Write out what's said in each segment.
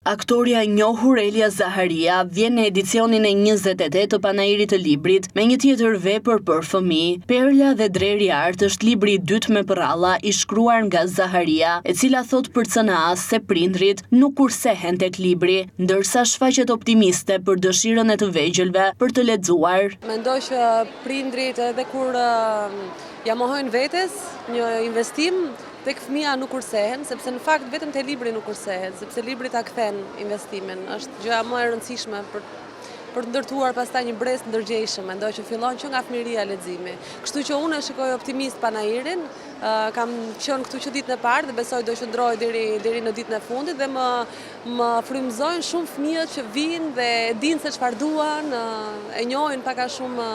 Aktoria e njohur Elia Zaharia vjen në edicionin e 28 të panairit të librit me një tjetër vepër për fëmijë. Perla dhe Dreri i Art është libri i dytë me përralla i shkruar nga Zaharia, e cila thot për CNA se prindrit nuk kursehen tek libri, ndërsa shfaqet optimiste për dëshirën e të vegjëlve për të lexuar. Mendoj që prindrit edhe kur ja mohojnë vetes një investim, tek fëmia nuk kursehen, sepse në fakt vetëm te libri nuk kursehen, sepse libri ta kthen investimin. Është gjëja më e rëndësishme për të ndërtuar pastaj një brez ndërgjegjshëm. Mendoj që fillon që nga fëmijëria leximi. Kështu që unë shikoj optimist panairin, kam qenë këtu që ditën e parë dhe besoj do qëndroj deri në ditën e fundit dhe më frymëzojnë shumë fëmijët që vinë dhe dinë se çfarë duan, e njohin pak a shumë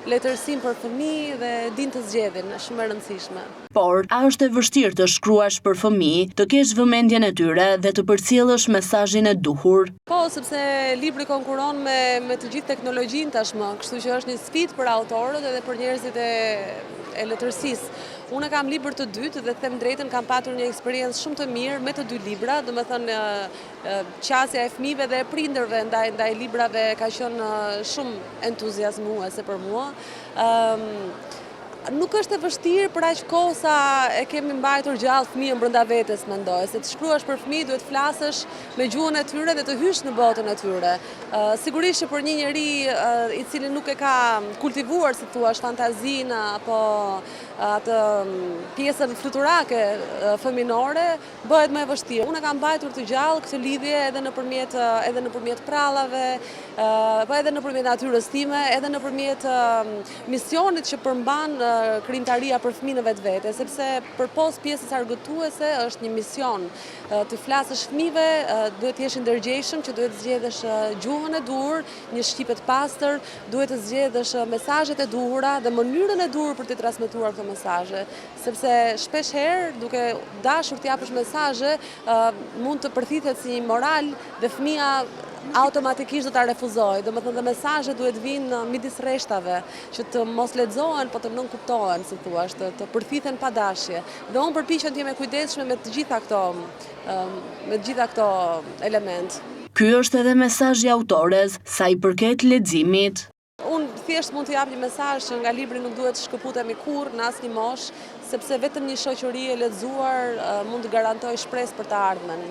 letërsim për fëmijë dhe dinë të zgjedhin, është shumë e rëndësishme. Por, a është e vështirë të shkruash për fëmijë, të kesh vëmendjen e tyre dhe të përcjellësh mesazhin e duhur? Po, sepse libri konkuron me të gjithë teknologjinë tashmë, kështu që është një sfidë për autorët edhe për njerëzit e letërsisë. Unë kam libër të dytë dhe them drejtën kam patur një eksperiencë shumë të mirë me të dy libra, domethënë qasja e fëmijëve dhe e prindërve ndaj librave ka qenë shumë entuziazmuese për mua. Nuk është e vështirë për aq kohë sa e kemi mbajtur gjallë fëmijën brenda vetes, mendoj, se të shkruash për fëmijë duhet flasësh me gjuhën e tyre dhe të hysh në botën e tyre. Sigurisht që për një njeri i cili nuk e ka kultivuar, si thua, fantazinë apo atë pjesën fluturake fëminore, bëhet më e vështirë. Unë kam mbajtur të gjallë këtë lidhje edhe nëpërmjet prallave, po edhe nëpërmjet natyrës time, edhe nëpërmjet misionit që përmban krijimtaria për fëmijën e vetvete, sepse përpos pjesës argëtuese është një mision. Të flasësh fëmijëve, duhet të jesh i ndërgjegjshëm, që duhet të zgjedhësh gjuhën e duhur, një shqipe të pastër, duhet të zgjedhësh mesazhet e duhura dhe mënyrën e duhur për të transmetuar këto mesazhe, sepse shpesh herë duke dashur të japësh mesazhe, mund të përthithet si një moral dhe fëmia automatikisht do ta refuzojë. Domethënë dhe mesazhet duhet vinë midis rreshtave, që të mos lexohen, po të nënkuptohen, si thua, të përthithen pa dashje. Dhe unë përpiqem të jem e kujdesshme me të gjitha këto element. Ky është edhe mesazhi autores sa i përket leximit. Unë thjesht mund të jap një mesazh që nga libri nuk duhet të shkëputemi kurrë në asnjë moshë, sepse vetëm një shoqëri e lexuar mund të garantojë shpresë për të ardhmen.